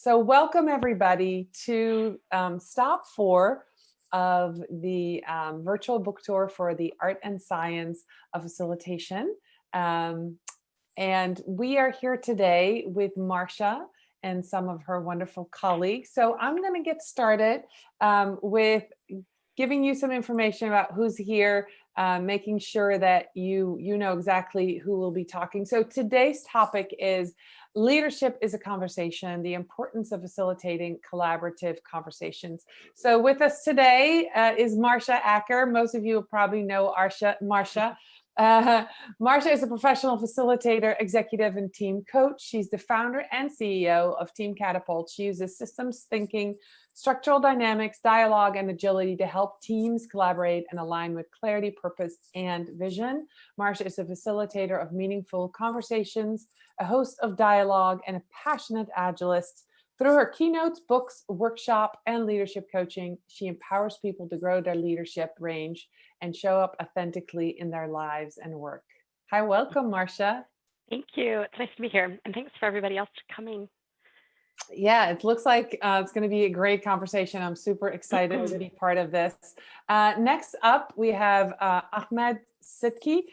So welcome everybody to stop 4 of the virtual book tour for the Art and Science of Facilitation. And we are here today with Marsha and some of her wonderful colleagues. So I'm going to get started with giving you some information about who's here, making sure that you know exactly who will be talking. So today's topic is leadership is a conversation, the importance of facilitating collaborative conversations. So with us today is Marsha Acker. Most of you probably know Marsha. Marsha is a professional facilitator, executive, and team coach. She's the founder and CEO of TeamCatapult. She uses systems thinking, structural dynamics, dialogue, and agility to help teams collaborate and align with clarity, purpose, and vision. Marsha is a facilitator of meaningful conversations, a host of dialogue, and a passionate agilist. Through her keynotes, books, workshop, and leadership coaching, she empowers people to grow their leadership range and show up authentically in their lives and work. Hi, welcome, Marsha. Thank you. It's nice to be here. And thanks for everybody else coming. Yeah, it looks like it's going to be a great conversation. I'm super excited to be part of this. Next up, we have Ahmed Sidky.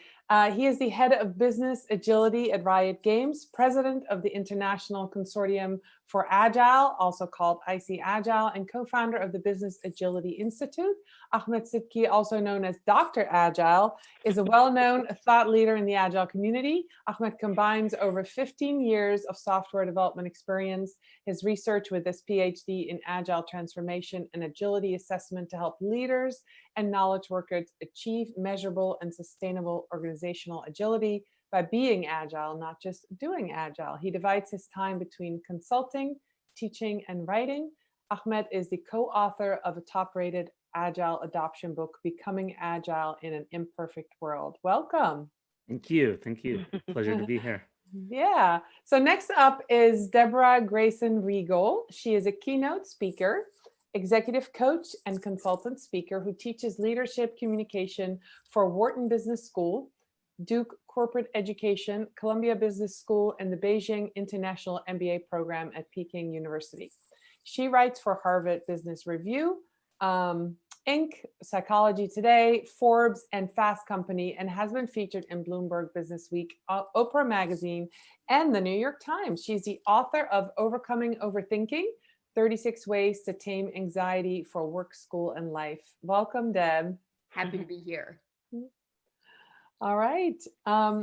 He is the head of business agility at Riot Games, president of the International Consortium for Agile, also called IC Agile, and co-founder of the Business Agility Institute. Ahmed Sidky, also known as Dr. Agile, is a well-known thought leader in the Agile community. Ahmed combines over 15 years of software development experience, his research with his PhD in Agile transformation and agility assessment to help leaders and knowledge workers achieve measurable and sustainable organizational agility by being agile, not just doing agile. He divides his time between consulting, teaching, and writing. Ahmed is the co-author of a top-rated Agile adoption book, Becoming Agile in an Imperfect World. Welcome. Thank you. Thank you. Pleasure to be here. Yeah. So next up is Deborah Grayson Riegel. She is a keynote speaker, executive coach, and consultant speaker who teaches leadership communication for Wharton Business School, Duke Corporate Education, Columbia Business School, and the Beijing International MBA program at Peking University. She writes for Harvard Business Review, Inc., Psychology Today, Forbes, and Fast Company, and has been featured in Bloomberg Business Week, Oprah Magazine, and the New York Times. She's the author of Overcoming Overthinking, 36 Ways to Tame Anxiety for Work, School, and Life. Welcome, Deb. Happy to be here. All right.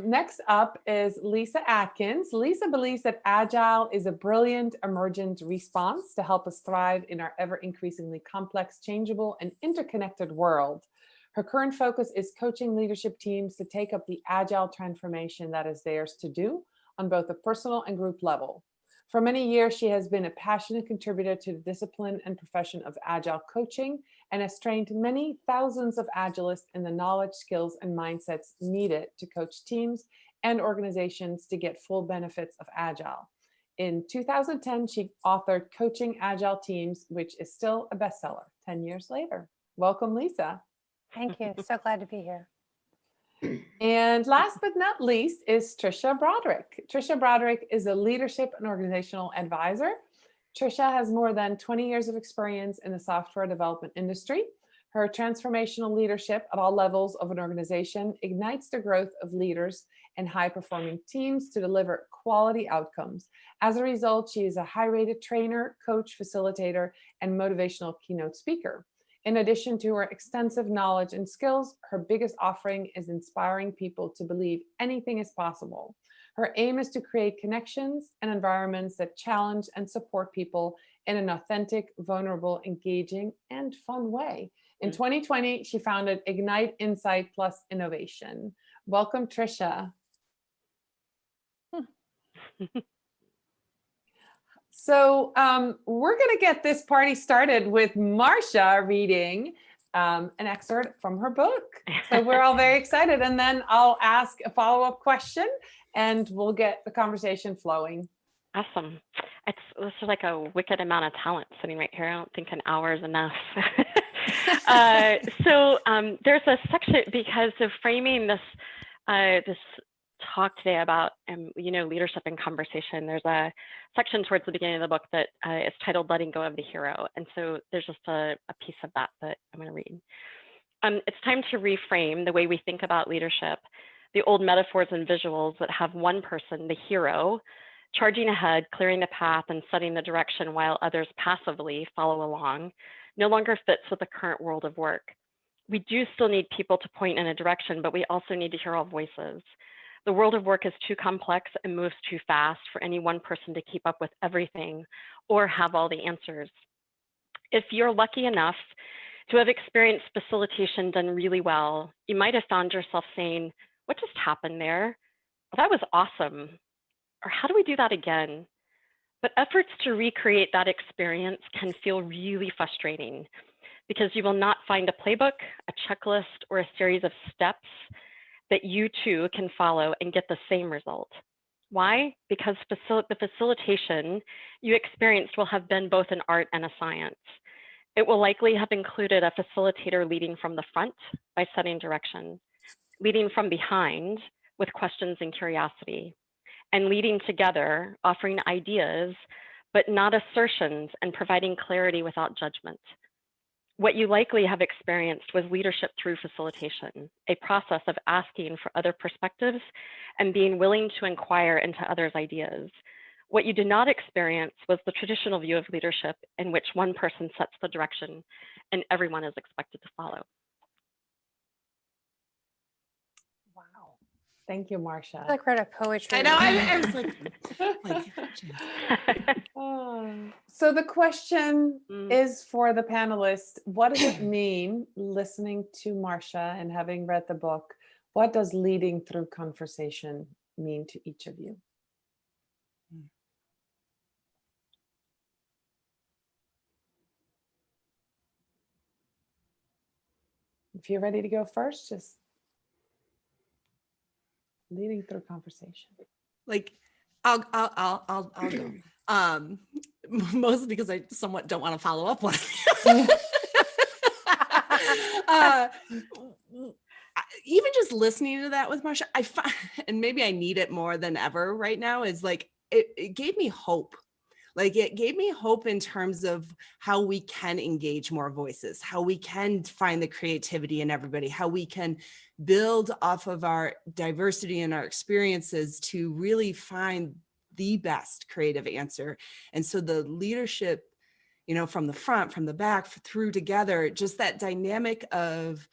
Next up is Lyssa Adkins. Lyssa believes that Agile is a brilliant emergent response to help us thrive in our ever-increasingly complex, changeable, and interconnected world. Her current focus is coaching leadership teams to take up the Agile transformation that is theirs to do on both a personal and group level. For many years, she has been a passionate contributor to the discipline and profession of Agile coaching and has trained many thousands of Agilists in the knowledge, skills, and mindsets needed to coach teams and organizations to get full benefits of Agile. In 2010, she authored Coaching Agile Teams, which is still a bestseller 10 years later. Welcome, Lyssa. Thank you. So glad to be here. And last but not least is Tricia Broderick. Tricia Broderick is a leadership and organizational advisor. Tricia has more than 20 years of experience in the software development industry. Her transformational leadership at all levels of an organization ignites the growth of leaders and high-performing teams to deliver quality outcomes. As a result, she is a high-rated trainer, coach, facilitator, and motivational keynote speaker. In addition to her extensive knowledge and skills, her biggest offering is inspiring people to believe anything is possible. Her aim is to create connections and environments that challenge and support people in an authentic, vulnerable, engaging, and fun way. In 2020, she founded Ignite Insight Plus Innovation. Welcome, Tricia. So we're going to get this party started with Marsha reading an excerpt from her book. So we're all very excited. And then I'll ask a follow-up question and we'll get the conversation flowing. Awesome. This is like a wicked amount of talent sitting right here. I don't think an hour is enough. So there's a section, because of framing this talk today about, leadership and conversation. There's a section towards the beginning of the book that is titled Letting Go of the Hero. And so there's just a piece of that I'm going to read. It's time to reframe the way we think about leadership. The old metaphors and visuals that have one person, the hero, charging ahead, clearing the path and setting the direction while others passively follow along, no longer fits with the current world of work. We do still need people to point in a direction, but we also need to hear all voices. The world of work is too complex and moves too fast for any one person to keep up with everything or have all the answers. If you're lucky enough to have experienced facilitation done really well, you might have found yourself saying, "What just happened there? Well, that was awesome." Or "How do we do that again?" But efforts to recreate that experience can feel really frustrating because you will not find a playbook, a checklist, or a series of steps that you too can follow and get the same result. Why? Because the facilitation you experienced will have been both an art and a science. It will likely have included a facilitator leading from the front by setting direction, leading from behind with questions and curiosity, and leading together, offering ideas, but not assertions, and providing clarity without judgment. What you likely have experienced was leadership through facilitation, a process of asking for other perspectives and being willing to inquire into others' ideas. What you did not experience was the traditional view of leadership in which one person sets the direction and everyone is expected to follow. Wow. Thank you, Marsha. I like read a poetry. I know. I was like So the question Mm. is for the panelists, what does it mean listening to Marsha and having read the book? What does leading through conversation mean to each of you? If you're ready to go first, just leading through conversation. like I'll go. Mostly because I somewhat don't want to follow up on it. Even just listening to that with Marsha, I find, and maybe I need it more than ever right now, is like it gave me hope. Like it gave me hope in terms of how we can engage more voices, how we can find the creativity in everybody, how we can build off of our diversity and our experiences to really find the best creative answer. And so the leadership, from the front, from the back, through together, just that dynamic of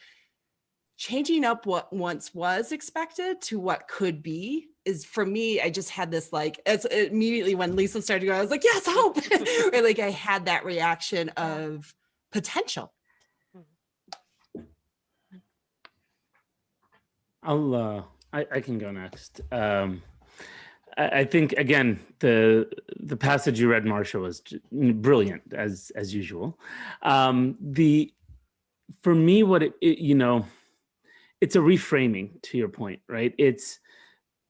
changing up what once was expected to what could be is, for me, I just had this it's immediately when Lyssa started to go, I was like, yes, hope. Or like I had that reaction of potential. I can go next. I think, again, the passage you read, Marsha, was brilliant as usual. For me, what it's a reframing, to your point, right?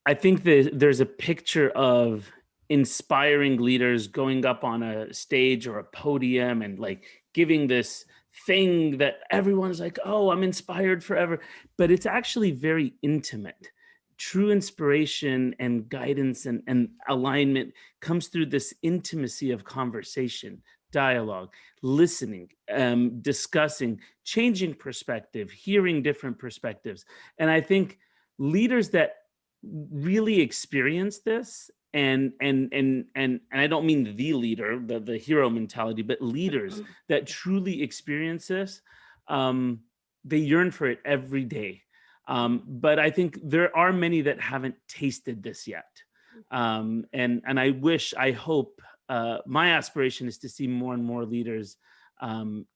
I think there's a picture of inspiring leaders going up on a stage or a podium and like giving this thing that everyone's like, oh, I'm inspired forever. But it's actually very intimate. True inspiration and guidance and alignment comes through this intimacy of conversation, dialogue, listening, discussing, changing perspective, hearing different perspectives. And I think leaders that really experience this, and I don't mean the leader, the hero mentality, but leaders that truly experience this, they yearn for it every day. But I think there are many that haven't tasted this yet. And I hope, my aspiration is to see more and more leaders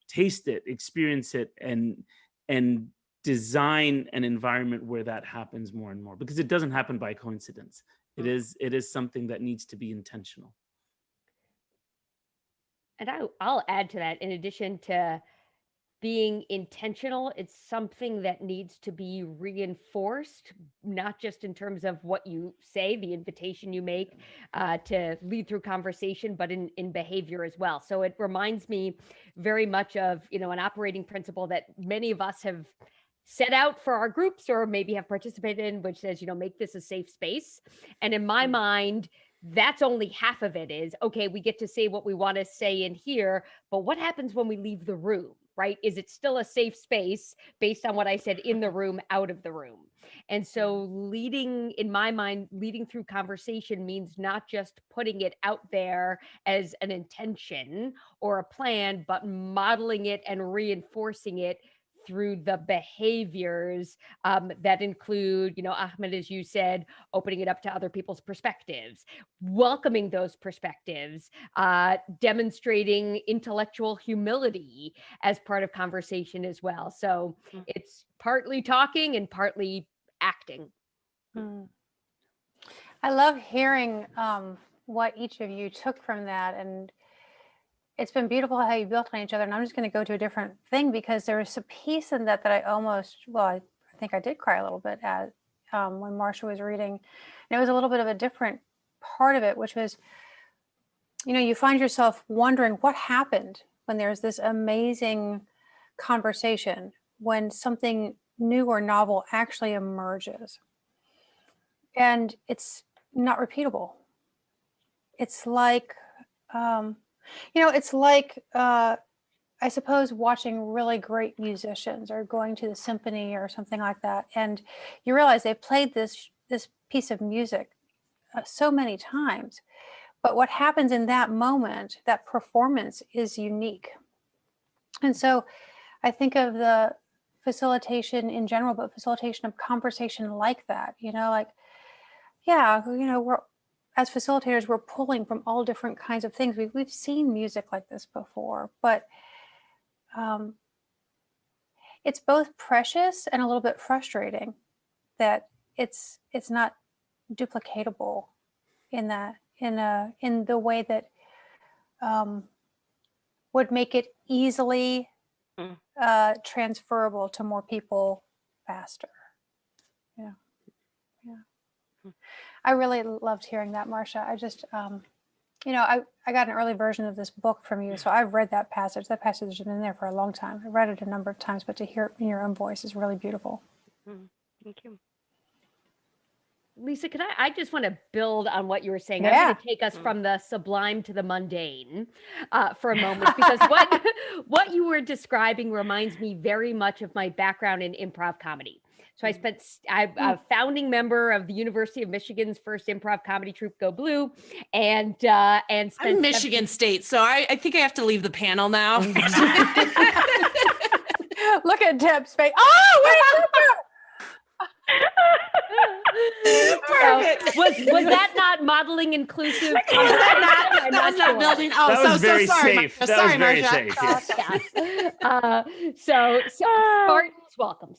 taste it, experience it, and design an environment where that happens more and more, because it doesn't happen by coincidence. It is something that needs to be intentional. And I'll add to that, in addition to being intentional, it's something that needs to be reinforced, not just in terms of what you say, the invitation you make to lead through conversation, but in behavior as well. So it reminds me very much of, an operating principle that many of us have set out for our groups or maybe have participated in, which says, make this a safe space. And in my mind, that's only half of it is, okay, we get to say what we want to say in here, but what happens when we leave the room, right? Is it still a safe space based on what I said in the room, out of the room? And so in my mind, leading through conversation means not just putting it out there as an intention or a plan, but modeling it and reinforcing it through the behaviors that include, Ahmed, as you said, opening it up to other people's perspectives, welcoming those perspectives, demonstrating intellectual humility as part of conversation as well. So it's partly talking and partly acting. I love hearing what each of you took from that, and it's been beautiful how you built on each other. And I'm just going to go to a different thing because there was a piece in that I almost, I think I did cry a little bit at when Marsha was reading. And it was a little bit of a different part of it, which was, you find yourself wondering what happened when there's this amazing conversation, when something new or novel actually emerges. And it's not repeatable. It's like, I suppose watching really great musicians or going to the symphony or something like that. And you realize they've played this piece of music so many times, but what happens in that moment, that performance is unique. And so I think of the facilitation in general, but facilitation of conversation like that, we're, as facilitators, we're pulling from all different kinds of things. We've seen music like this before, but it's both precious and a little bit frustrating that it's not duplicatable in the way that would make it easily transferable to more people faster. Yeah. I really loved hearing that, Marsha. I just, I got an early version of this book from you, so I've read that passage. That passage has been there for a long time. I've read it a number of times, but to hear it in your own voice is really beautiful. Thank you. Lyssa, I just want to build on what you were saying. Yeah. I'm going to take us from the sublime to the mundane for a moment, because what you were describing reminds me very much of my background in improv comedy. So I'm a founding member of the University of Michigan's first improv comedy troupe, Go Blue, and spent I'm Michigan State, so I think I have to leave the panel now. Look at Deb's face. Oh, wait, Perfect. Was that not modeling inclusive? That was not building. Oh, that was very sorry. safe. Marsha. That Sorry, was very Marsha. safe. Yes. So Spartans welcome.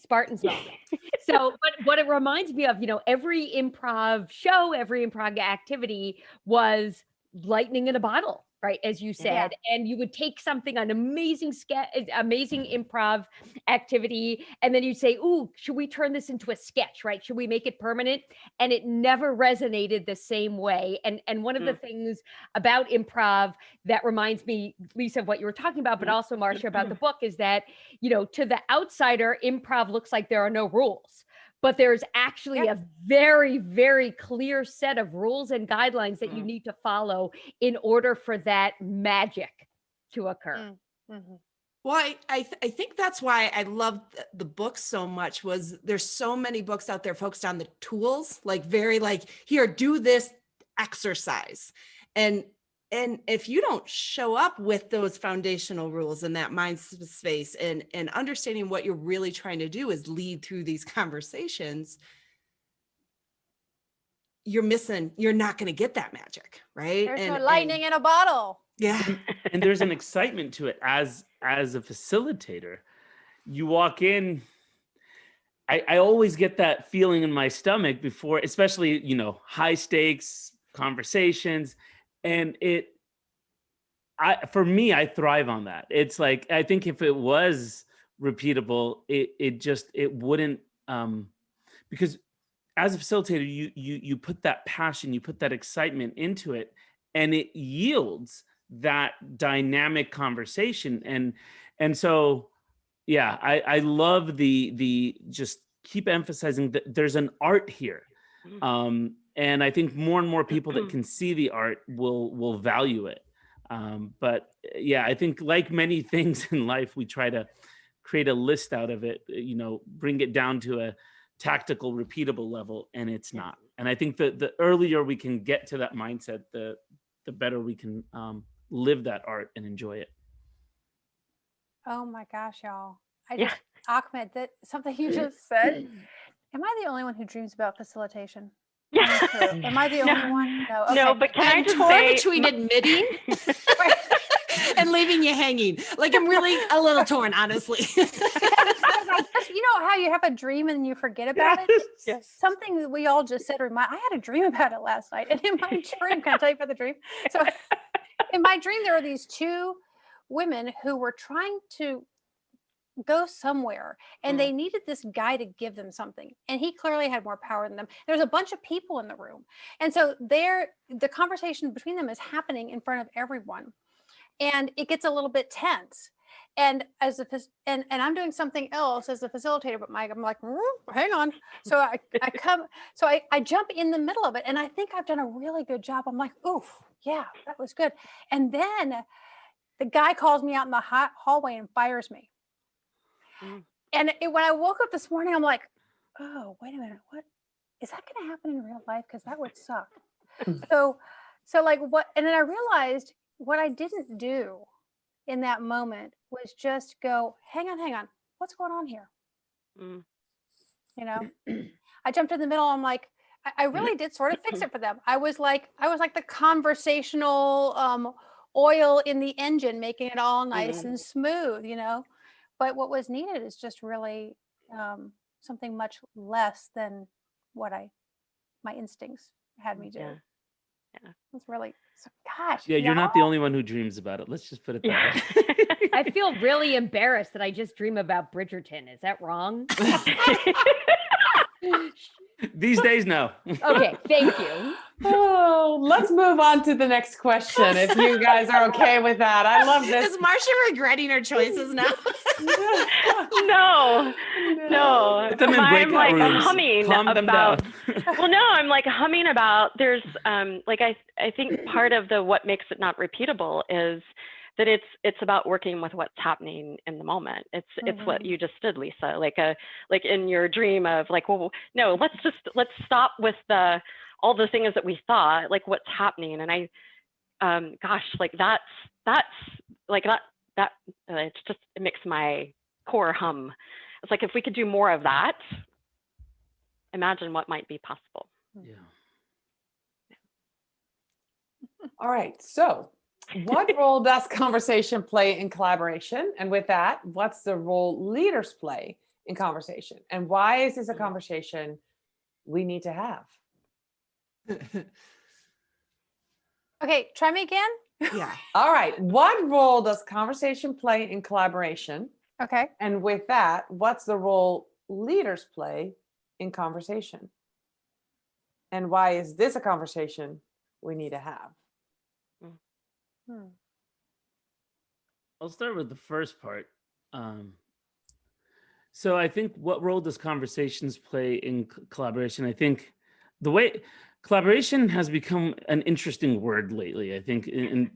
So, but what it reminds me of, every improv show, every improv activity was lightning in a bottle, right? As you said, and you would take something, an amazing improv activity, and then you'd say, "Ooh, should we turn this into a sketch? Right? Should we make it permanent?" And it never resonated the same way. And one of the things about improv that reminds me, Lyssa, of what you were talking about, but also Marsha, about the book, is that to the outsider, improv looks like there are no rules. But there's actually a very, very clear set of rules and guidelines that you need to follow in order for that magic to occur. Well, I think that's why I love the book so much. Was there's so many books out there focused on the tools, here, do this exercise. And if you don't show up with those foundational rules in that mind space and understanding what you're really trying to do is lead through these conversations, you're not going to get that magic, right? There's no lightning in a bottle. Yeah. And there's an excitement to it as a facilitator. You walk in, I always get that feeling in my stomach before, especially, high stakes conversations. And for me, I thrive on that. It's like, I think if it was repeatable, it wouldn't, because as a facilitator, you put that passion, you put that excitement into it, and it yields that dynamic conversation. And so, Yeah, I love the just keep emphasizing that there's an art here. And I think more and more people that can see the art will value it. But yeah, I think like many things in life, we try to create a list out of it, bring it down to a tactical, repeatable level, and it's not. And I think that the earlier we can get to that mindset, the better we can live that art and enjoy it. Oh my gosh, y'all. Yeah. Ahmed, that something you just said. Am I the only one who dreams about facilitation? Yeah. Am I the only one? No. Okay. No, but can I just torn say between admitting and leaving you hanging. Like, I'm really a little torn, honestly. You know how you have a dream and you forget about it? Yes. Something that we all just said, I had a dream about it last night. And in my dream, can I tell you about the dream? So in my dream, there were these two women who were trying to go somewhere, and they needed this guy to give them something, and he clearly had more power than them. There's a bunch of people in the room, and so the conversation between them is happening in front of everyone, and it gets a little bit tense. And and I'm doing something else as the facilitator, but I'm like, hang on. So I jump in the middle of it, and I think I've done a really good job. I'm like, oof, yeah, that was good. And then the guy calls me out in the hallway and fires me. And when I woke up this morning, I'm like, oh, wait a minute. What is that going to happen in real life? Because that would suck. so like what? And then I realized what I didn't do in that moment was just go, hang on. What's going on here? I jumped in the middle. I'm like, I really did sort of fix it for them. I was like the conversational oil in the engine, making it all nice and smooth, But what was needed is just really something much less than what my instincts had me do. Yeah. It's really, gosh. Yeah, you're not the only one who dreams about it. Let's just put it that way. I feel really embarrassed that I just dream about Bridgerton. Is that wrong? These days, no. Okay, thank you. Oh, let's move on to the next question if you guys are okay with that. I love this. Is Marsha regretting her choices now? No. Put them in breakout I'm like rooms. humming Calm them about. down. Well, no, I'm like humming about. There's I think part of what makes it not repeatable is that it's about working with what's happening in the moment. It's what you just did, Lyssa. Like in your dream of like, well, no, let's stop with all the things that we thought, like what's happening. And gosh, like that's like that it's just, it makes my core hum. It's like, if we could do more of that, imagine what might be possible. Yeah. All right. So what role does conversation play in collaboration? And with that, what's the role leaders play in conversation? And why is this a conversation we need to have? Okay, try me again. Yeah. All right. What role does conversation play in collaboration? Okay. And with that, what's the role leaders play in conversation? And why is this a conversation we need to have? I'll start with the first part. So I think, what role does conversations play in collaboration? I think the way collaboration has become an interesting word lately. I think, in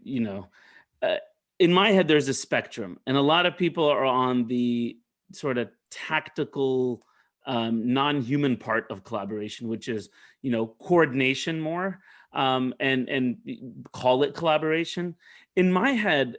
my head, there's a spectrum, and a lot of people are on the sort of tactical, non-human part of collaboration, which is, coordination more, and call it collaboration. In my head,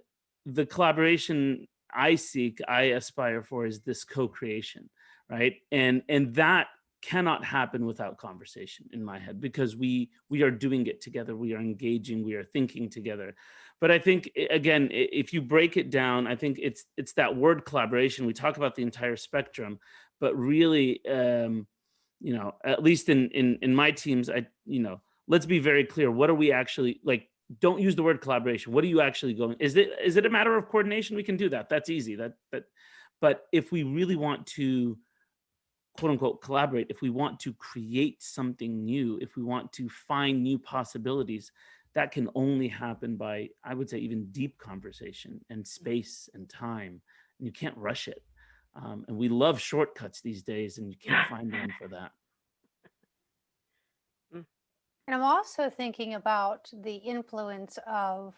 the collaboration I aspire for is this co-creation, right? And that cannot happen without conversation in my head, because we are doing it together, we are engaging, we are thinking together. But I think, again, if you break it down, I think it's that word collaboration. We talk about the entire spectrum, but really, at least in my teams, let's be very clear. What are we actually like? Don't use the word collaboration. What are you actually going? Is it a matter of coordination? We can do that. That's easy. But if we really want to, quote unquote, collaborate, if we want to create something new, if we want to find new possibilities, that can only happen by, I would say, even deep conversation and space and time. And you can't rush it. And we love shortcuts these days, and you can't find one for that. And I'm also thinking about the influence of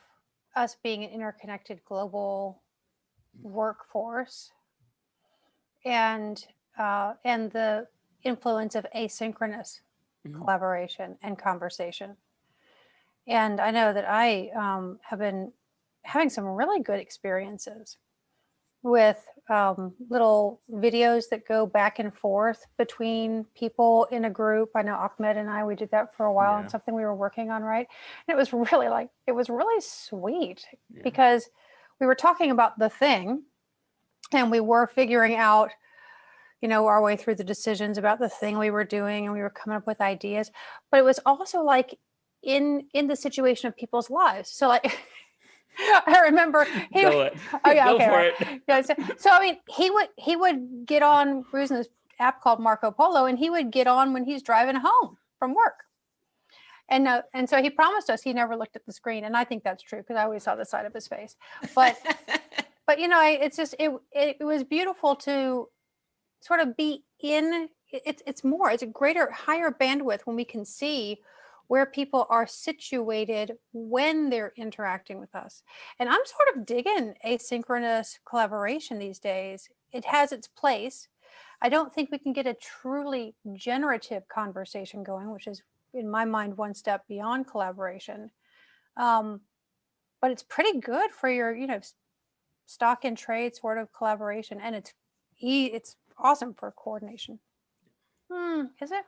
us being an interconnected global workforce, and the influence of asynchronous collaboration and conversation. And I know that I have been having some really good experiences with little videos that go back and forth between people in a group. I know Ahmed and I, we did that for a while, and something we were working on, right? And it was really sweet because we were talking about the thing, and we were figuring out, our way through the decisions about the thing we were doing, and we were coming up with ideas. But it was also like in the situation of people's lives. So like, I remember Go for it. Yeah, so I mean, he would get on. We're using this app called Marco Polo, and he would get on when he's driving home from work. And so he promised us he never looked at the screen, and I think that's true because I always saw the side of his face. But it's just it was beautiful to sort of be in. It's a greater, higher bandwidth when we can see where people are situated when they're interacting with us. And I'm sort of digging asynchronous collaboration these days. It has its place. I don't think we can get a truly generative conversation going, which is, in my mind, one step beyond collaboration. But it's pretty good for your, stock and trade sort of collaboration. And it's awesome for coordination. Is it?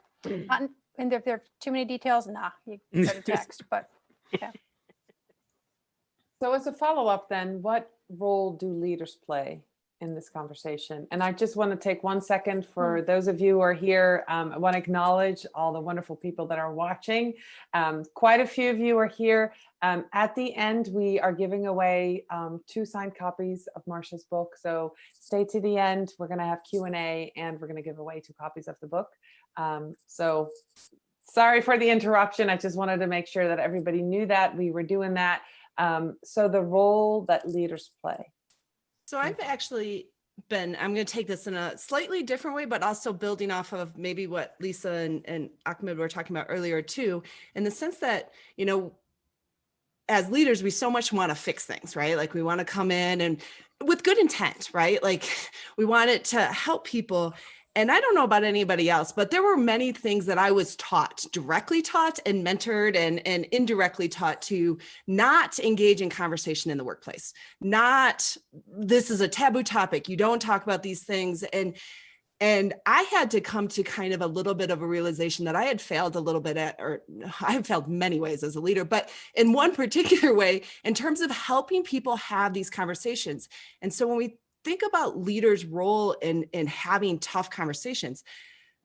And if there are too many details, you go to text, but yeah. So as a follow-up then, what role do leaders play in this conversation? And I just want to take 1 second for those of you who are here. I want to acknowledge all the wonderful people that are watching. Quite a few of you are here. At the end, we are giving away 2 signed copies of Marsha's book. So stay to the end. We're going to have Q&A, and we're going to give away 2 copies of the book. So sorry for the interruption. I just wanted to make sure that everybody knew that we were doing that. So the role that leaders play. So I've actually I'm going to take this in a slightly different way, but also building off of maybe what Lyssa and Ahmed were talking about earlier too, in the sense that, as leaders, we so much want to fix things, right? Like we want to come in and with good intent, right? Like we want it to help people. And I don't know about anybody else, but there were many things that I was directly taught and mentored and indirectly taught to not engage in conversation in the workplace. This is a taboo topic. You don't talk about these things. And I had to come to kind of a little bit of a realization that I had failed a little bit or I have failed many ways as a leader, but in one particular way, in terms of helping people have these conversations. And so when we think about leaders' role in having tough conversations,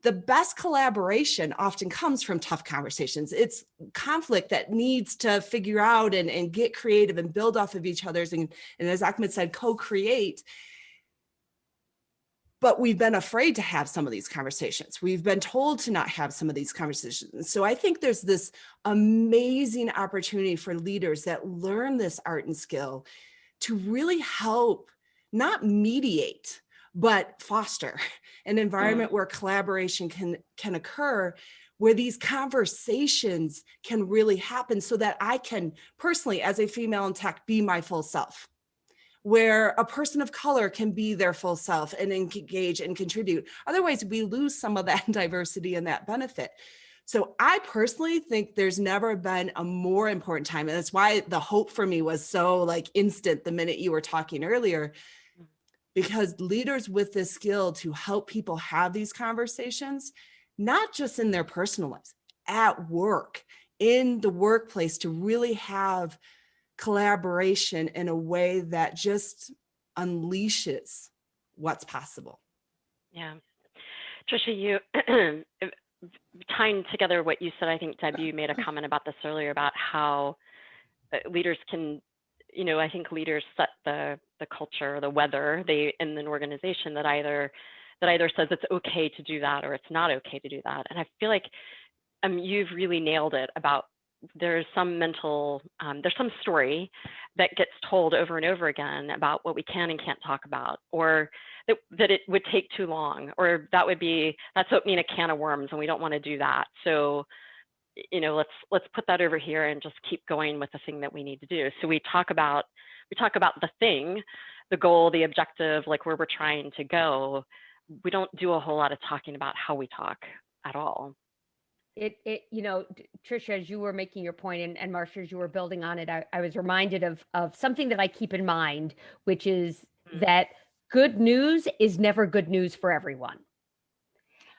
the best collaboration often comes from tough conversations. It's conflict that needs to figure out and get creative and build off of each other's, and as Ahmed said, co-create. But we've been afraid to have some of these conversations. We've been told to not have some of these conversations. So I think there's this amazing opportunity for leaders that learn this art and skill to really help not mediate, but foster an environment where collaboration can occur, where these conversations can really happen so that I can personally, as a female in tech, be my full self, where a person of color can be their full self and engage and contribute. Otherwise, we lose some of that diversity and that benefit. So I personally think there's never been a more important time. And that's why the hope for me was so instant the minute you were talking earlier, because leaders with this skill to help people have these conversations, not just in their personal lives, at work, in the workplace, to really have collaboration in a way that just unleashes what's possible. Yeah. Tricia, you tying together what you said, I think, Deb, you made a comment about this earlier about how leaders can, I think leaders set the culture, the weather in an organization that either says it's okay to do that or it's not okay to do that. And I feel like you've really nailed it about there's some story that gets told over and over again about what we can and can't talk about, or that it would take too long, or that's opening a can of worms and we don't want to do that. So, let's put that over here and just keep going with the thing that we need to do. So we talk about the thing, the goal, the objective, like where we're trying to go. We don't do a whole lot of talking about how we talk at all. Tricia, as you were making your point, and Marsha, as you were building on it, I was reminded of something that I keep in mind, which is that good news is never good news for everyone.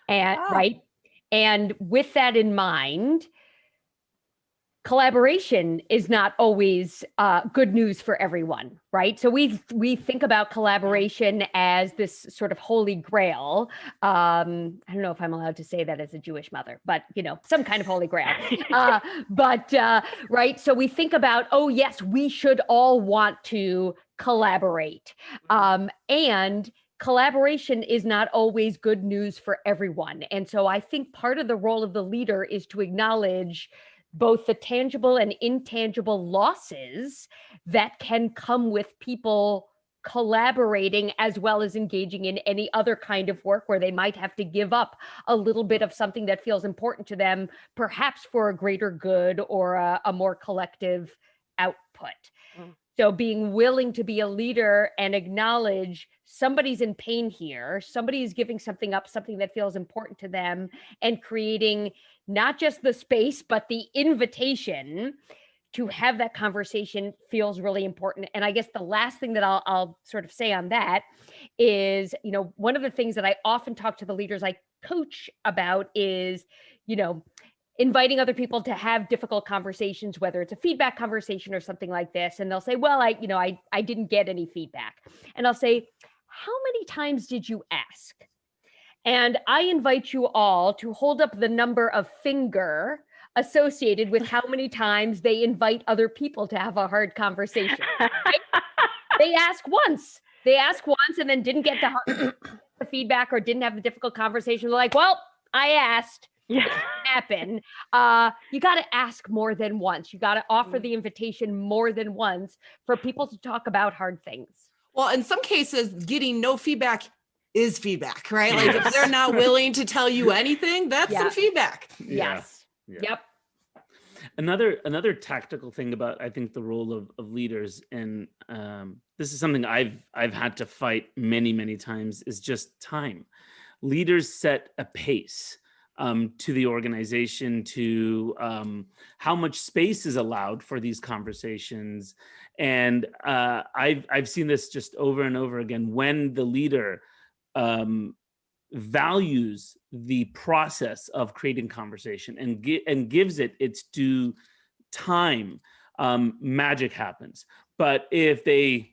And right. And with that in mind, collaboration is not always good news for everyone, right? So we think about collaboration as this sort of holy grail. I don't know if I'm allowed to say that as a Jewish mother, but some kind of holy grail. Right. So we think about, oh yes, we should all want to collaborate, and collaboration is not always good news for everyone. And so I think part of the role of the leader is to acknowledge both the tangible and intangible losses that can come with people collaborating, as well as engaging in any other kind of work where they might have to give up a little bit of something that feels important to them, perhaps for a greater good or a more collective output. So being willing to be a leader and acknowledge somebody's in pain here, somebody is giving something up, something that feels important to them, and creating not just the space, but the invitation to have that conversation feels really important. And I guess the last thing that I'll sort of say on that is, one of the things that I often talk to the leaders I coach about is, inviting other people to have difficult conversations, whether it's a feedback conversation or something like this. And they'll say, well, I didn't get any feedback. And I'll say, how many times did you ask? And I invite you all to hold up the number of finger associated with how many times they invite other people to have a hard conversation. Right? They ask once and then didn't get the feedback or didn't have the difficult conversation. They're like, well, I asked. Yeah. It didn't happen. You got to ask more than once. You got to offer the invitation more than once for people to talk about hard things. Well, in some cases, getting no feedback is feedback, right? Like if they're not willing to tell you anything, that's some feedback. Yes. Yeah. Yep. Another tactical thing about, I think, the role of leaders, and this is something I've had to fight many times, is just time. Leaders set a pace to the organization, to how much space is allowed for these conversations. And I've seen this just over and over again. When the leader values the process of creating conversation and gives it its due time, magic happens. But if they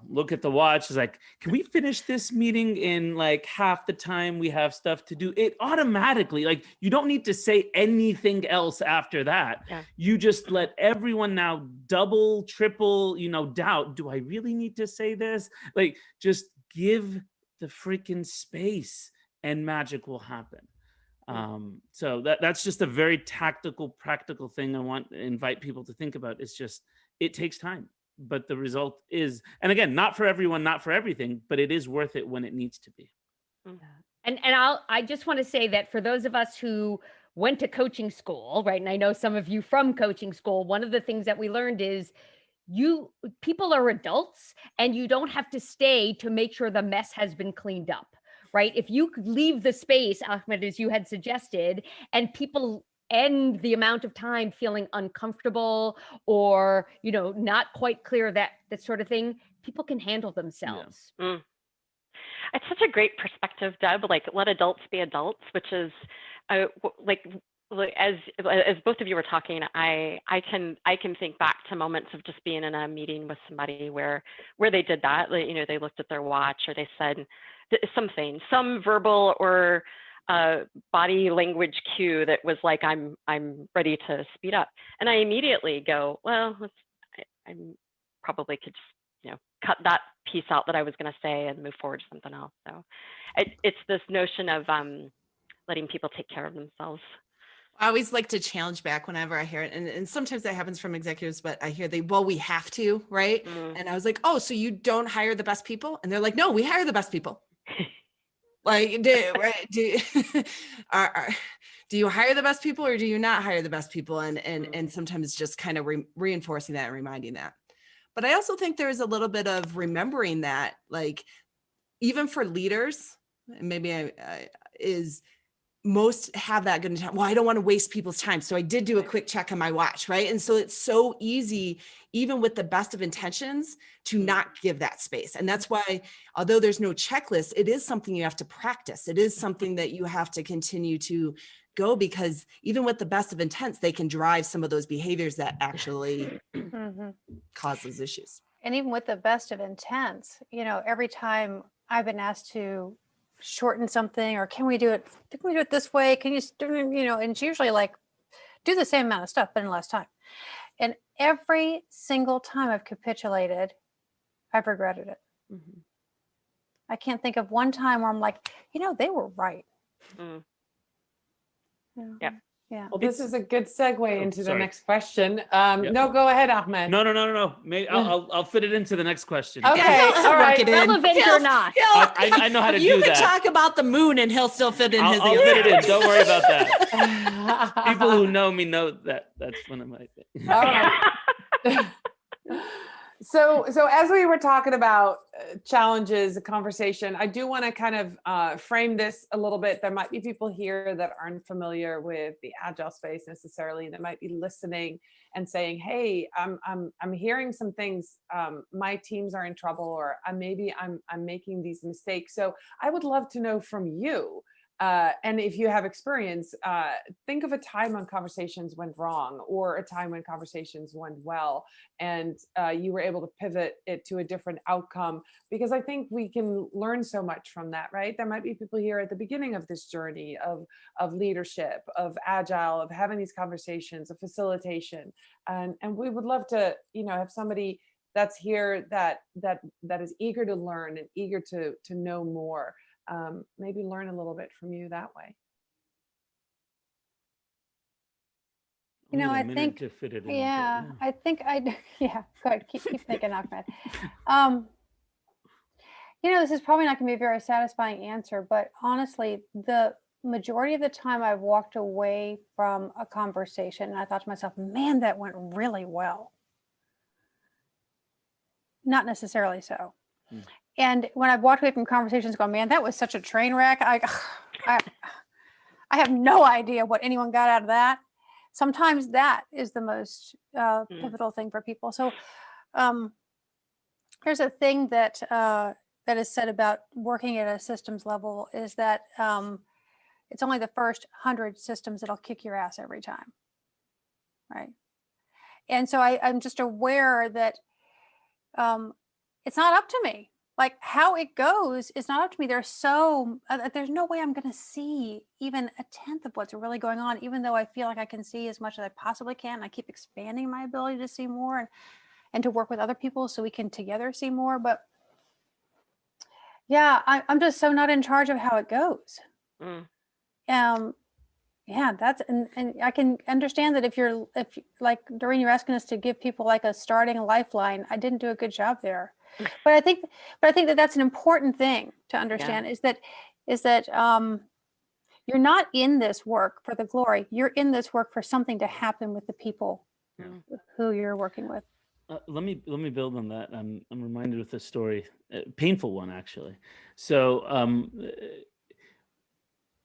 look at the watch, it's like, can we finish this meeting in like half the time we have stuff to do? It automatically, like, you don't need to say anything else after that. Yeah. You just let everyone now double, triple, doubt. Do I really need to say this? Like, just give the freaking space and magic will happen. So that's just a very tactical, practical thing I want to invite people to think about. It's just, it takes time. But the result is, and again, not for everyone, not for everything, but it is worth it when it needs to be. And I just want to say that for those of us who went to coaching school, right? And I know some of you from coaching school, one of the things that we learned is people are adults and you don't have to stay to make sure the mess has been cleaned up, right? If you could leave the space, Ahmed, as you had suggested, and people end the amount of time feeling uncomfortable or, not quite clear, that sort of thing, people can handle themselves. Yeah. It's such a great perspective, Deb, like let adults be adults, which is as both of you were talking, I can think back to moments of just being in a meeting with somebody where they did that. They looked at their watch, or they said something, some verbal or body language cue that was like, I'm ready to speed up. And I immediately go, well, I probably could just, cut that piece out that I was going to say and move forward to something else. So it's this notion of letting people take care of themselves. I always like to challenge back whenever I hear it. And sometimes that happens from executives, but I hear well, we have to, right? And I was like, oh, so you don't hire the best people? And they're like, no, we hire the best people. Like, do you hire the best people or do you not hire the best people? And sometimes it's just kind of reinforcing that and reminding that. But I also think there's a little bit of remembering that, like, even for leaders, maybe is most have that good intent. Well, I don't want to waste people's time. So I did do a quick check on my watch, right? And so it's so easy, even with the best of intentions, to not give that space. And that's why, although there's no checklist, it is something you have to practice. It is something that you have to continue to go, because even with the best of intents, they can drive some of those behaviors that actually cause those issues. And even with the best of intents, you know, every time I've been asked to shorten something, or can we do it this way? Can you, you know, and it's usually like, do the same amount of stuff, but in less time. And every single time I've capitulated, I've regretted it. I can't think of one time where I'm like, you know, they were right. Yeah. Yeah. Well, this is a good segue into the next question. Yep. No, go ahead, Ahmed. No. Maybe I'll fit it into the next question. Okay, all right. Relevant or not. I know how to do that. You can talk about the moon and he'll still fit in his I'll fit it in. Don't worry about that. People who know me know that that's one of my things. All right. So as we were talking about challenges, a conversation, I do want to kind of frame this a little bit. There might be people here that aren't familiar with the Agile space necessarily, that might be listening and saying, "Hey, I'm hearing some things. My teams are in trouble, or maybe I'm making these mistakes." So I would love to know from you. And if you have experience, think of a time when conversations went wrong, or a time when conversations went well, and you were able to pivot it to a different outcome, because I think we can learn so much from that, right? There might be people here at the beginning of this journey of leadership, of Agile, of having these conversations, of facilitation. And we would love to, you know, have somebody that's here that is eager to learn and eager to know more. Maybe learn a little bit from you that way. You know, I think, to fit it in, yeah, I think yeah, go ahead, keep thinking, Ahmed. You know, this is probably not going to be a very satisfying answer, but honestly, the majority of the time I've walked away from a conversation and I thought to myself, man, that went really well. Not necessarily so. And when I've walked away from conversations going, man, that was such a train wreck. I have no idea what anyone got out of that. Sometimes that is the most pivotal thing for people. So there's a thing that is said about working at a systems level, is that it's only the first 100 systems that'll kick your ass every time. Right. And so I'm just aware that it's not up to me. Like, how it goes is not up to me. There's no way I'm going to see even a tenth of what's really going on, even though I feel like I can see as much as I possibly can. I keep expanding my ability to see more and to work with other people so we can together see more. But yeah, I'm just so not in charge of how it goes. Yeah, that's and I can understand that if like, Doreen, you're asking us to give people like a starting lifeline. I didn't do a good job there. But I think that that's an important thing to understand, is that you're not in this work for the glory. You're in this work for something to happen with the people who you're working with. Let me build on that. I'm reminded of a story, a painful one actually. So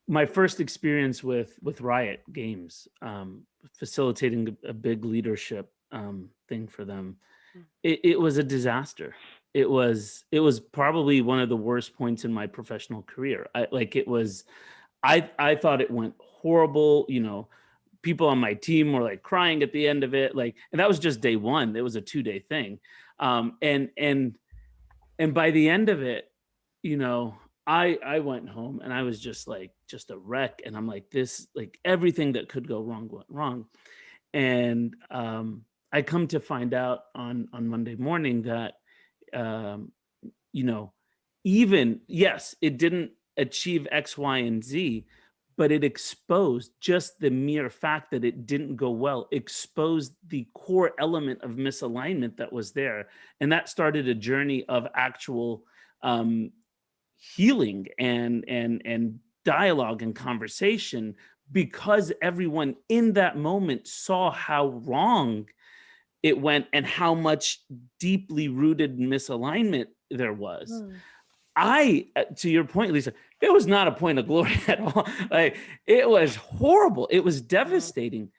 my first experience with Riot Games, facilitating a big leadership thing for them, it was a disaster. It was probably one of the worst points in my professional career. I thought it went horrible. You know, people on my team were like crying at the end of it. Like, and that was just day one. It was a 2-day thing. And by the end of it, you know, I went home and I was just a wreck. And I'm like, this, like, everything that could go wrong went wrong. And I come to find out on Monday morning that, you know, even, yes, it didn't achieve X, Y, and Z, but it exposed just the mere fact that it didn't go well, exposed the core element of misalignment that was there. And that started a journey of actual healing and dialogue and conversation, because everyone in that moment saw how wrong it went and how much deeply rooted misalignment there was. To your point, Lyssa, it was not a point of glory at all. Like, it was horrible. It was devastating.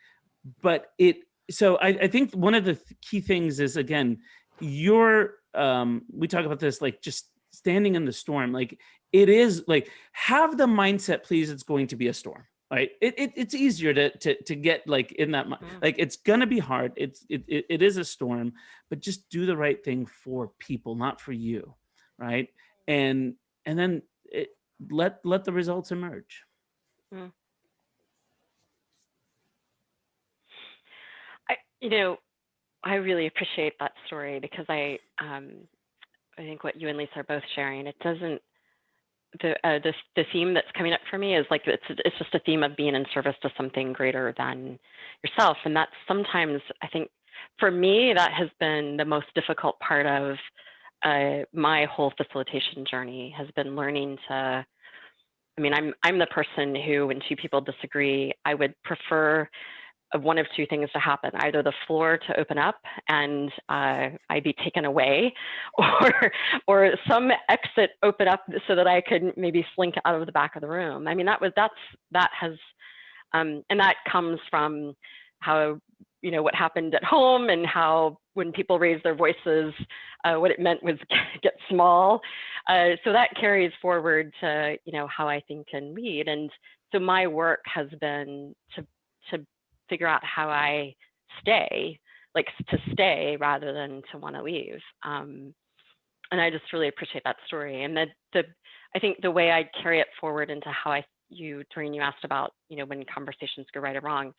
But I think one of the key things is, again, we talk about this, like, just standing in the storm. Like, it is like, have the mindset, please, it's going to be a storm. Right? It's easier to get like in that, like, it's gonna be hard. It is a storm, but just do the right thing for people, not for you, right? And then let the results emerge. I really appreciate that story, because I think what you and Lyssa are both sharing, it doesn't. The theme that's coming up for me is like, it's just a theme of being in service to something greater than yourself. And that's sometimes, I think, for me, that has been the most difficult part of my whole facilitation journey, has been learning to, I'm the person who, when two people disagree, I would prefer one of two things to happen: either the floor to open up and I'd be taken away, or some exit open up so that I could maybe slink out of the back of the room. That comes from how, what happened at home, and how when people raise their voices, what it meant was get small. So that carries forward to, how I think and lead. And so my work has been to figure out how I stay, like to stay rather than to want to leave. And I just really appreciate that story. And I think the way I carry it forward into how Doreen, you asked about, when conversations go right or wrong.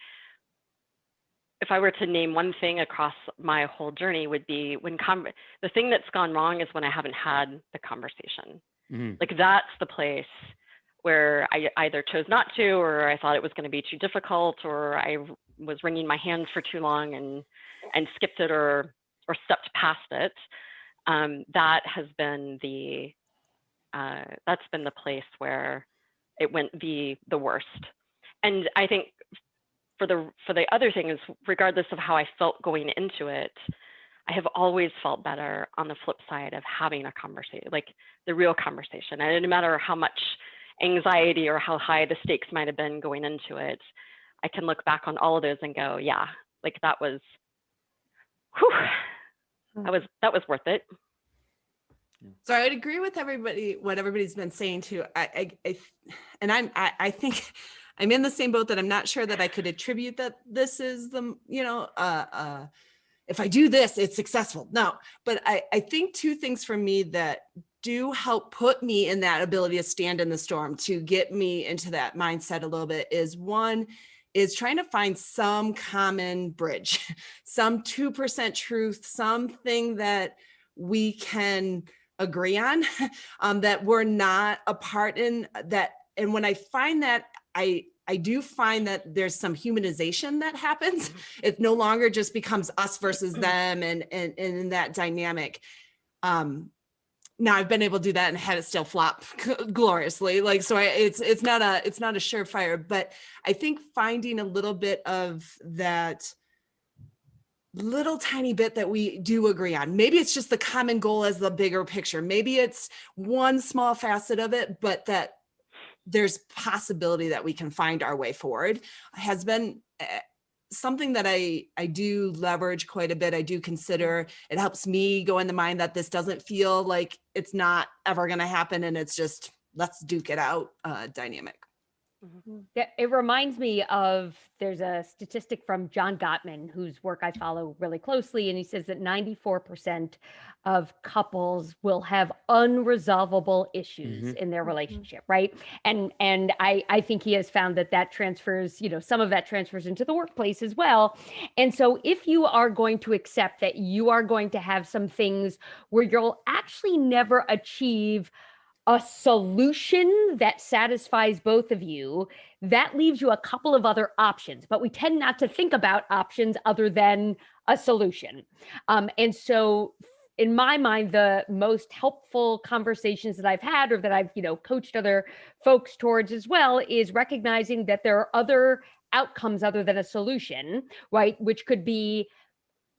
If I were to name one thing across my whole journey, would be the thing that's gone wrong is when I haven't had the conversation. Like, that's the place where I either chose not to, or I thought it was going to be too difficult, or I was wringing my hands for too long and skipped it or stepped past it. That has been that's been the place where it went the worst. And I think for the other thing is, regardless of how I felt going into it, I have always felt better on the flip side of having a conversation, like the real conversation. And no matter how much anxiety or how high the stakes might have been going into it, I can look back on all of those and go, yeah, like that was worth it. So I would agree with what everybody's been saying too. I think I'm in the same boat, that I'm not sure that I could attribute that this is the, if I do this, it's successful. No, but I think two things for me that do help put me in that ability to stand in the storm, to get me into that mindset a little bit, is one is trying to find some common bridge, some 2% truth, something that we can agree on, that we're not apart in that. And when I find that, I do find that there's some humanization that happens. It no longer just becomes us versus them and in that dynamic. Now I've been able to do that and had it still flop gloriously. Like, so it's not a surefire, but I think finding a little bit of that little tiny bit that we do agree on. Maybe it's just the common goal as the bigger picture. Maybe it's one small facet of it, but that there's possibility that we can find our way forward has been something that I do leverage quite a bit. I do consider. It helps me go in the mind that this doesn't feel like it's not ever going to happen, and it's just, let's duke it out dynamic. Yeah, it reminds me of, there's a statistic from John Gottman, whose work I follow really closely, and he says that 94% of couples will have unresolvable issues in their relationship, right? And I think he has found that transfers, some of that transfers into the workplace as well. And so if you are going to accept that you are going to have some things where you'll actually never achieve a solution that satisfies both of you, that leaves you a couple of other options, but we tend not to think about options other than a solution. And so in my mind, the most helpful conversations that I've had, or that I've, coached other folks towards as well, is recognizing that there are other outcomes other than a solution, right? Which could be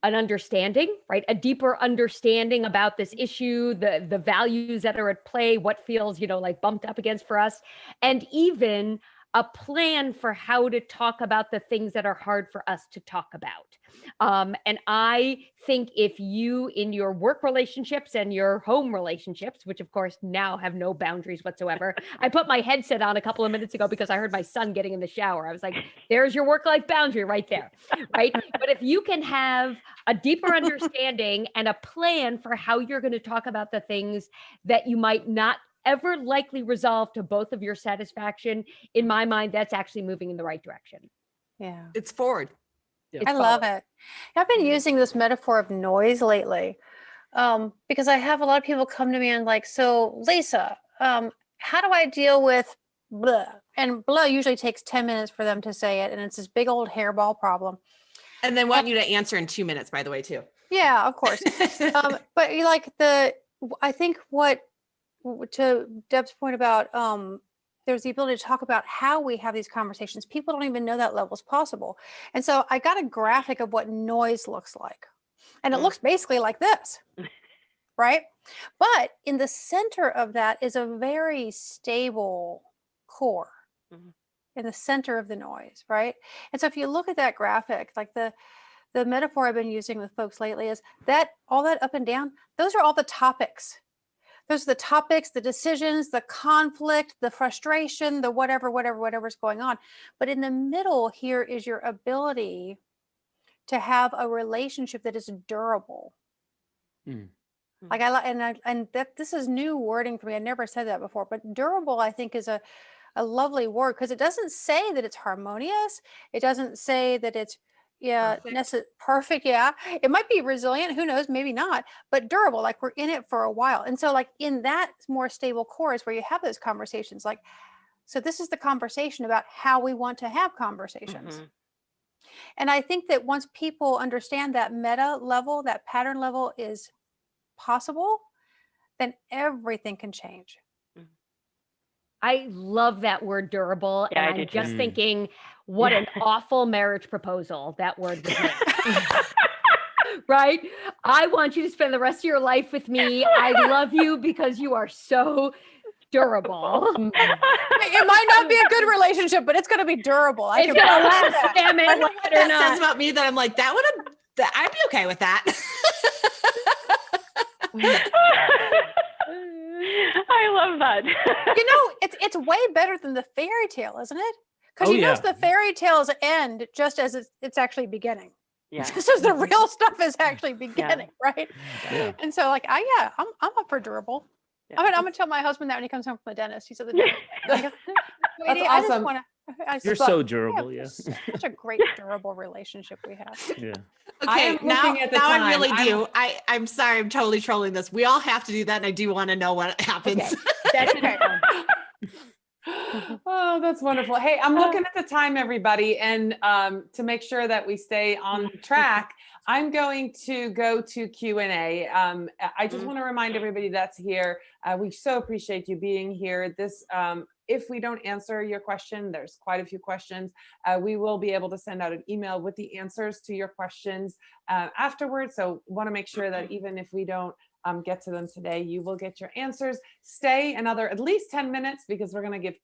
an understanding, right? A deeper understanding about this issue, the values that are at play, what feels, like bumped up against for us, and even a plan for how to talk about the things that are hard for us to talk about. And I think if you, in your work relationships and your home relationships, which of course now have no boundaries whatsoever, I put my headset on a couple of minutes ago because I heard my son getting in the shower. I was like, there's your work-life boundary right there, right? But if you can have a deeper understanding and a plan for how you're going to talk about the things that you might not ever likely resolve to both of your satisfaction, in my mind, that's actually moving in the right direction. Yeah. It's forward. I love it. I've been using this metaphor of noise lately because I have a lot of people come to me and like, so Lyssa, how do I deal with blah? And blah usually takes 10 minutes for them to say it. And it's this big old hairball problem. And then want you to answer in 2 minutes, by the way, too. Yeah, of course. But you like I think to Deb's point about there's the ability to talk about how we have these conversations. People don't even know that level is possible. And so I got a graphic of what noise looks like. And it looks basically like this, right? But in the center of that is a very stable core in the center of the noise, right? And so if you look at that graphic, like the metaphor I've been using with folks lately is that all that up and down, those are all the topics. Those are the topics, the decisions, the conflict, the frustration, the whatever's going on. But in the middle here is your ability to have a relationship that is durable. Like this is new wording for me. I never said that before, but durable, I think, is a lovely word because it doesn't say that it's harmonious. It doesn't say that it's perfect. Yeah, it might be resilient, who knows, maybe not, but durable, like we're in it for a while. And so like in that more stable core is where you have those conversations, like, so this is the conversation about how we want to have conversations. And I think that once people understand that meta level, that pattern level is possible, then everything can change. I love that word durable. Yeah, and I do I'm too. just thinking, what an awful marriage proposal that word was made. Right? I want you to spend the rest of your life with me. I love you because you are so durable. It might not be a good relationship, but it's going to be durable. It's going to last, damn it. I know like what it or that not. says about me that I'm like, I'd be okay with that. I love that. It's way better than the fairy tale, isn't it? Because the fairy tales end just as it's actually beginning. Yeah. Just as the real stuff is actually beginning, right? Yeah. And so like I'm up for durable. Yeah. I'm gonna tell my husband that when he comes home from the dentist. He said the dentist. That's I awesome. just wanna, You're so durable, yeah. Such a great durable relationship we have. Yeah. Okay, now looking at the I time. really do. I'm sorry, I'm totally trolling this. We all have to do that, and I do want to know what happens. Okay. That's okay. Oh, that's wonderful. Hey, I'm looking at the time, everybody. And to make sure that we stay on track, I'm going to go to Q&A. I just want to remind everybody that's here. We so appreciate you being here. If we don't answer your question, there's quite a few questions. We will be able to send out an email with the answers to your questions afterwards. So want to make sure that even if we don't get to them today, you will get your answers. Stay another at least 10 minutes because we're going to give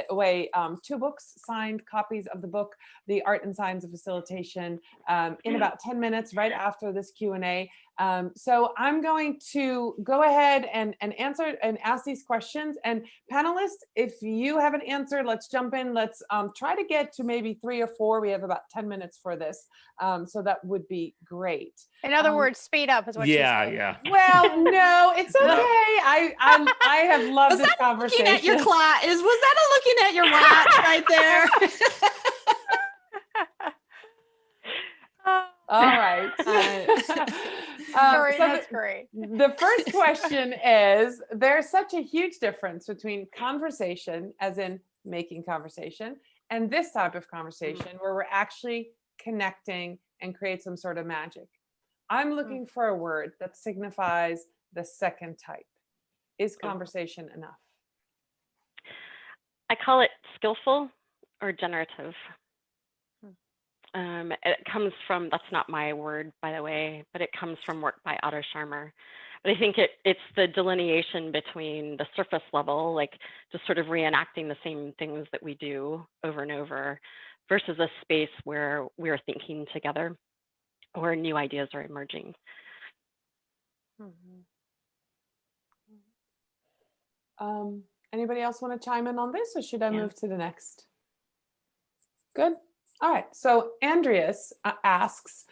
away 2 books, signed copies of the book, The Art and Science of Facilitation, in about 10 minutes right after this Q&A. So I'm going to go ahead and answer and ask these questions. And panelists, if you haven't answered, let's jump in. Let's try to get to maybe 3 or 4. We have about 10 minutes for this. So that would be great. In other words, speed up is what you say. Yeah. Well, no, it's okay. I have loved this conversation. Looking at your clock was that a looking at your watch right there? All right. Sorry, so that's great. the first question is, there's such a huge difference between conversation, as in making conversation, and this type of conversation where we're actually connecting and create some sort of magic. I'm looking for a word that signifies the second type. Is conversation enough? I call it skillful or generative. It comes from, that's not my word, by the way, but it comes from work by Otto Scharmer. But I think it's the delineation between the surface level, like just sort of reenacting the same things that we do over and over, versus a space where we're thinking together or new ideas are emerging. Anybody else want to chime in on this, or should I move to the next? Good. All right. So Andreas asks,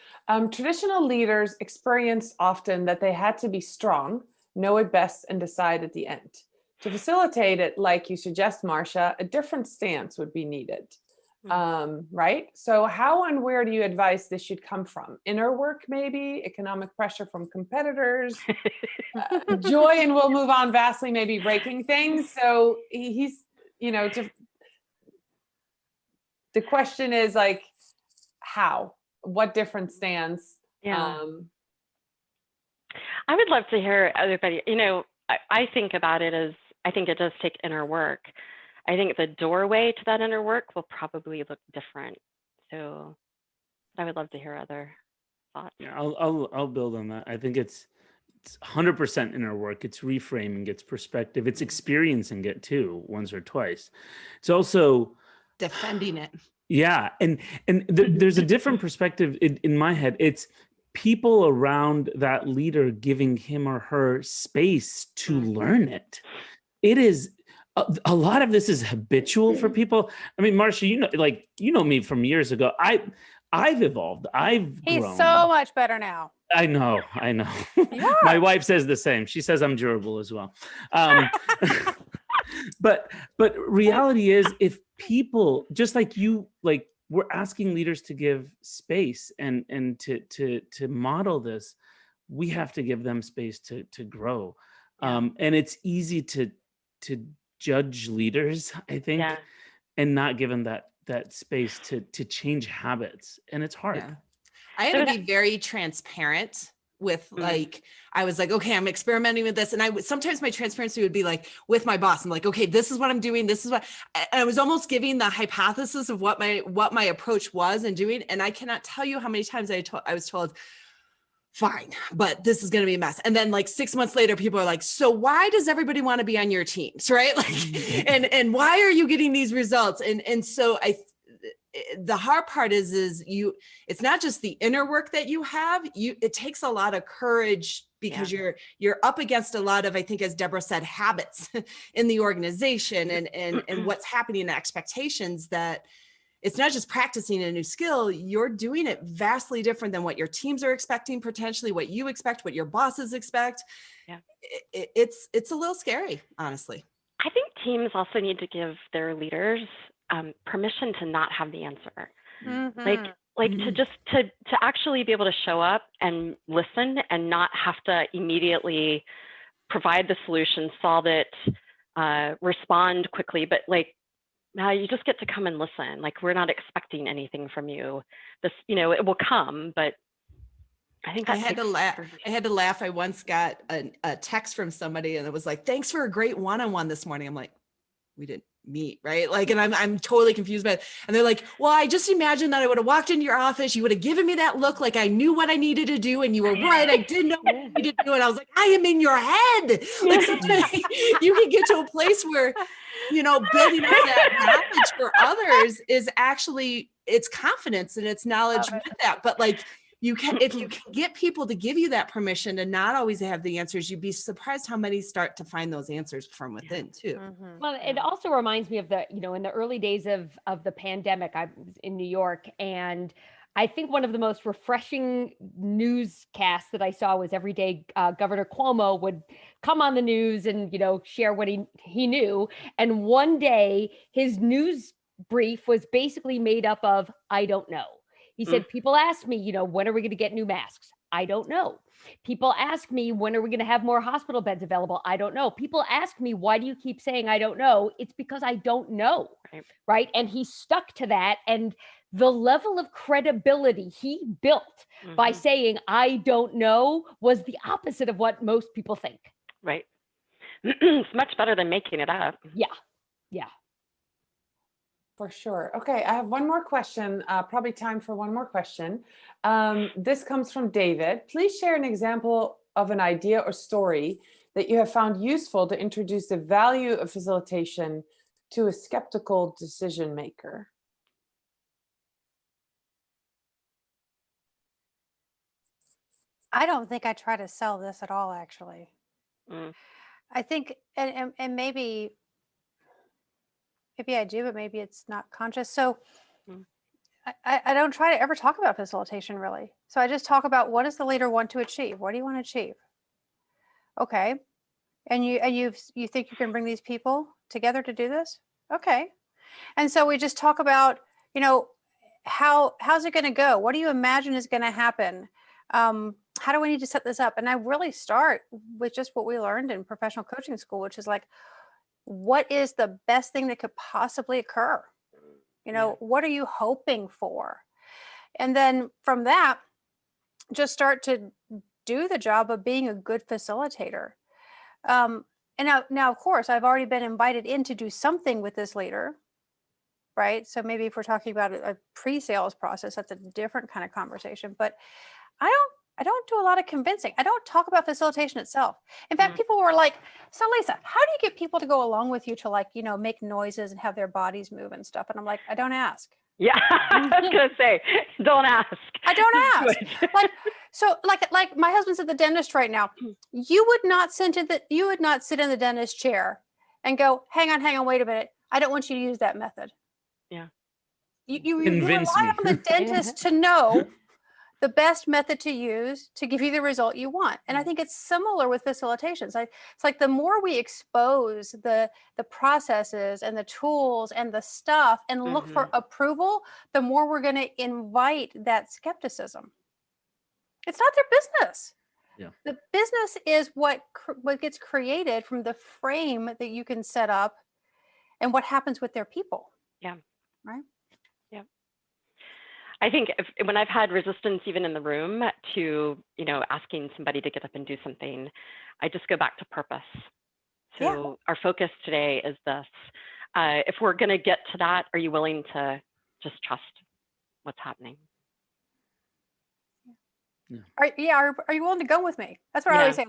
traditional leaders experienced often that they had to be strong, know it best, and decide at the end. To facilitate it, like you suggest, Marsha, a different stance would be needed. Right? So how and where do you advise this should come from? Inner work, maybe? Economic pressure from competitors? Joy, and we'll move on, vastly, maybe breaking things. So he's, the question is like, how? What different stance? Yeah. I would love to hear everybody, I think about it as, I think it does take inner work. I think the doorway to that inner work will probably look different. So I would love to hear other thoughts. Yeah, I'll build on that. I think it's 100% inner work. It's reframing, it's perspective, it's experiencing it too, once or twice. It's also defending it. Yeah, and there's a different perspective in my head. It's people around that leader giving him or her space to learn it. It is a lot of this is habitual for people. I mean, Marsha, you know me from years ago. I've evolved. He's grown. so much better now. I know. Yeah. My wife says the same. She says I'm durable as well. But reality is, if people, just like you, like we're asking leaders to give space and to model this, we have to give them space to grow. And it's easy to judge leaders, I think, and not give them that space to change habits. And it's hard. Yeah. I had to be very transparent with I was like, okay, I'm experimenting with this. And sometimes my transparency would be like with my boss. I'm like, okay, this is what I'm doing. This is what, and I was almost giving the hypothesis of what my approach was and doing. And I cannot tell you how many times I was told, fine, but this is going to be a mess. And then like 6 months later, people are like, so why does everybody want to be on your teams? Right. Like, and why are you getting these results? And so the hard part is it's not just the inner work that you have, it takes a lot of courage because you're up against a lot of, I think, as Deborah said, habits in the organization and what's happening in expectations, that it's not just practicing a new skill, you're doing it vastly different than what your teams are expecting, potentially what you expect, what your bosses expect. Yeah. It's a little scary, honestly. I think teams also need to give their leaders permission to not have the answer. To actually be able to show up and listen and not have to immediately provide the solution, solve it, respond quickly, but you just get to come and listen. Like, we're not expecting anything from you. This, it will come, but I think I had to laugh. I once got a text from somebody and it was like, thanks for a great one-on-one this morning. I'm like, we didn't meet, right? Like, and I'm totally confused by it. And they're like, well, I just imagined that I would have walked into your office. You would have given me that look like I knew what I needed to do. And you were right. I didn't know what I needed to do. And I was like, I am in your head. Like, sometimes you can get to a place where, building up that knowledge for others is actually, it's confidence and it's knowledge with that. But like, if you can get people to give you that permission to not always have the answers, you'd be surprised how many start to find those answers from within too. Well, it also reminds me of in the early days of the pandemic, I was in New York, and I think one of the most refreshing newscasts that I saw was every day Governor Cuomo would come on the news and, share what he knew. And one day his news brief was basically made up of, I don't know. He said, people ask me, when are we going to get new masks? I don't know. People ask me, when are we going to have more hospital beds available? I don't know. People ask me, why do you keep saying I don't know? It's because I don't know, right? And he stuck to that. And the level of credibility he built by saying I don't know was the opposite of what most people think. Right. It's much better than making it up. Yeah. Yeah. For sure. Okay, I have one more question, probably time for one more question. This comes from David. Please share an example of an idea or story that you have found useful to introduce the value of facilitation to a skeptical decision maker. I don't think I try to sell this at all, actually. I think, and maybe I do, but maybe it's not conscious. So I don't try to ever talk about facilitation, really. So I just talk about, what does the leader want to achieve? What do you want to achieve? Okay. And you think you can bring these people together to do this? Okay. And so we just talk about, how's it going to go? What do you imagine is going to happen? How do we need to set this up? And I really start with just what we learned in professional coaching school, which is like, what is the best thing that could possibly occur? What are you hoping for? And then from that, just start to do the job of being a good facilitator. And now, of course, I've already been invited in to do something with this leader, right? So maybe if we're talking about a pre-sales process, that's a different kind of conversation. But I don't do a lot of convincing. I don't talk about facilitation itself. In fact, people were like, so Lyssa, how do you get people to go along with you to make noises and have their bodies move and stuff? And I'm like, I don't ask. Yeah, I was going to say, don't ask. I don't ask. like my husband's at the dentist right now. You would not sit in the dentist chair and go, hang on, wait a minute. I don't want you to use that method. Yeah. You rely on the dentist to know the best method to use to give you the result you want. And I think it's similar with facilitations. It's like the more we expose the processes and the tools and the stuff and look for approval, the more we're going to invite that skepticism. It's not their business. Yeah. The business is what gets created from the frame that you can set up and what happens with their people. Yeah. Right? I think when I've had resistance even in the room to, asking somebody to get up and do something, I just go back to purpose. So our focus today is this. If we're going to get to that, are you willing to just trust what's happening? Yeah. Are you willing to go with me? That's what I always say.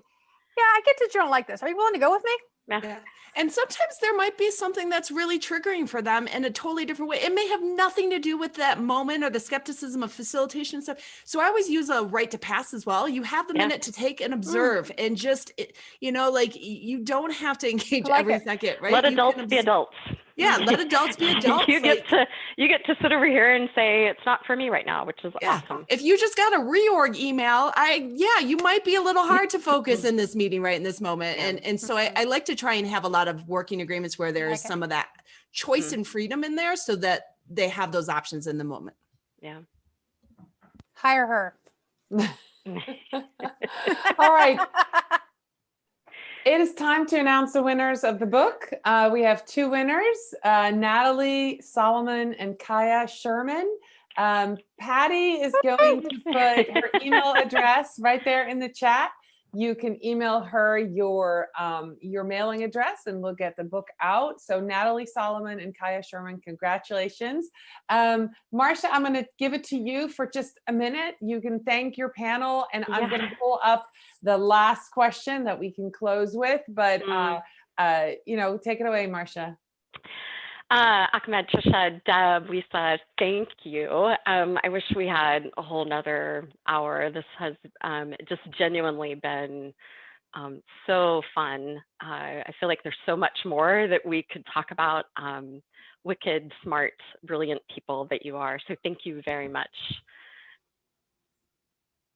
Yeah, I get to journal like this. Are you willing to go with me? Yeah. And sometimes there might be something that's really triggering for them in a totally different way. It may have nothing to do with that moment or the skepticism of facilitation and stuff. So I always use a right to pass as well. You have the minute to take and observe and just, you don't have to engage every second, right? Let adults be adults. Yeah, let adults be adults. You get to sit over here and say it's not for me right now, which is awesome. If you just got a reorg email, you might be a little hard to focus in this meeting right in this moment. And so I like to try and have a lot of working agreements where there is some of that choice and freedom in there so that they have those options in the moment. Yeah. Hire her. All right. It is time to announce the winners of the book. We have two winners, Natalie Solomon and Kaya Sherman. Patty is going to put her email address right there in the chat. You can email her your mailing address and we'll get the book out. So Natalie Solomon and Kaya Sherman, congratulations. Marsha, I'm going to give it to you for just a minute. You can thank your panel and I'm going to pull up the last question that we can close with, but take it away, Marsha. Ahmed, Tricia, Deb, Lyssa, thank you. I wish we had a whole nother hour. This has just genuinely been so fun. I feel like there's so much more that we could talk about. Wicked, smart, brilliant people that you are. So thank you very much.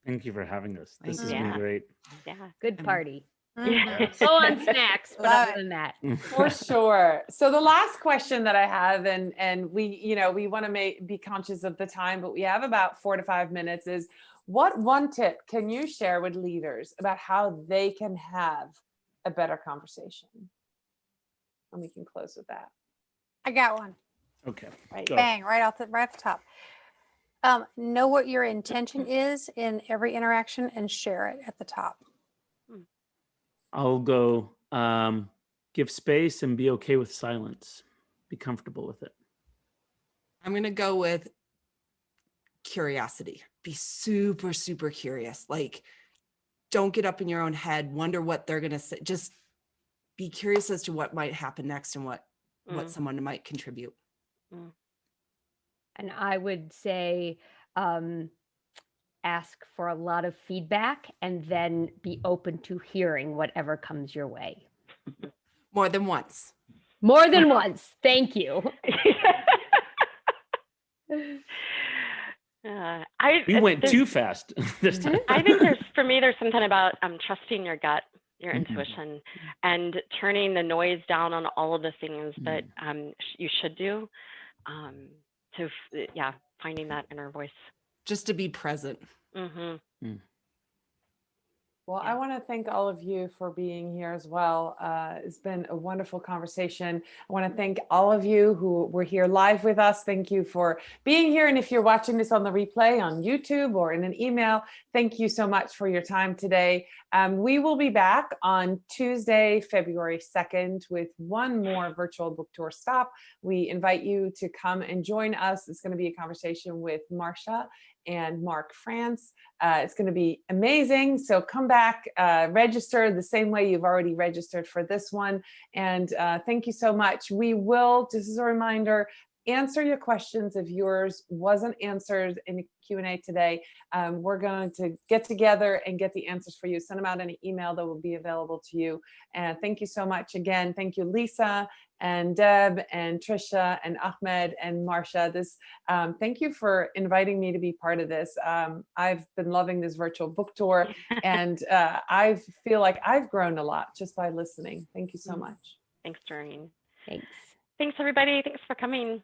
Thank you for having us. This has been great. Yeah. Good party. Yes. Low on snacks, but other than that. For sure. So the last question that I have, and we want to be conscious of the time, but we have about 4 to 5 minutes, is What one tip can you share with leaders about how they can have a better conversation? And we can close with that. I got one. Okay. Right, Go. bang, right off the top. Know what your intention is in every interaction and share it at the top. I'll go give space and be okay with silence. Be comfortable with it. I'm going to go with curiosity. Be super, super curious. Like, don't get up in your own head, wonder what they're going to say. Just be curious as to what might happen next and what someone might contribute. And I would say ask for a lot of feedback and then be open to hearing whatever comes your way. More than once. More than once. Thank you. We went too fast this time. I think there's something about trusting your gut, your intuition, and turning the noise down on all of the things that you should do. To finding that inner voice. Just to be present. Well, I want to thank all of you for being here as well. It's been a wonderful conversation. I want to thank all of you who were here live with us. Thank you for being here. And if you're watching this on the replay on YouTube or in an email, thank you so much for your time today. We will be back on Tuesday, February 2nd with one more virtual book tour stop. We invite you to come and join us. It's going to be a conversation with Marsha and Mark France. It's going to be amazing. So come back, register the same way you've already registered for this one. And thank you so much. We will, just as a reminder, answer your questions if yours wasn't answered in the Q&A today. We're going to get together and get the answers for you. Send them out in an email that will be available to you. And thank you so much again. Thank you, Lyssa and Deb and Tricia and Ahmed and Marsha. Thank you for inviting me to be part of this. I've been loving this virtual book tour, and I feel like I've grown a lot just by listening. Thank you so much. Thanks, Doreen. Thanks. Thanks, everybody. Thanks for coming.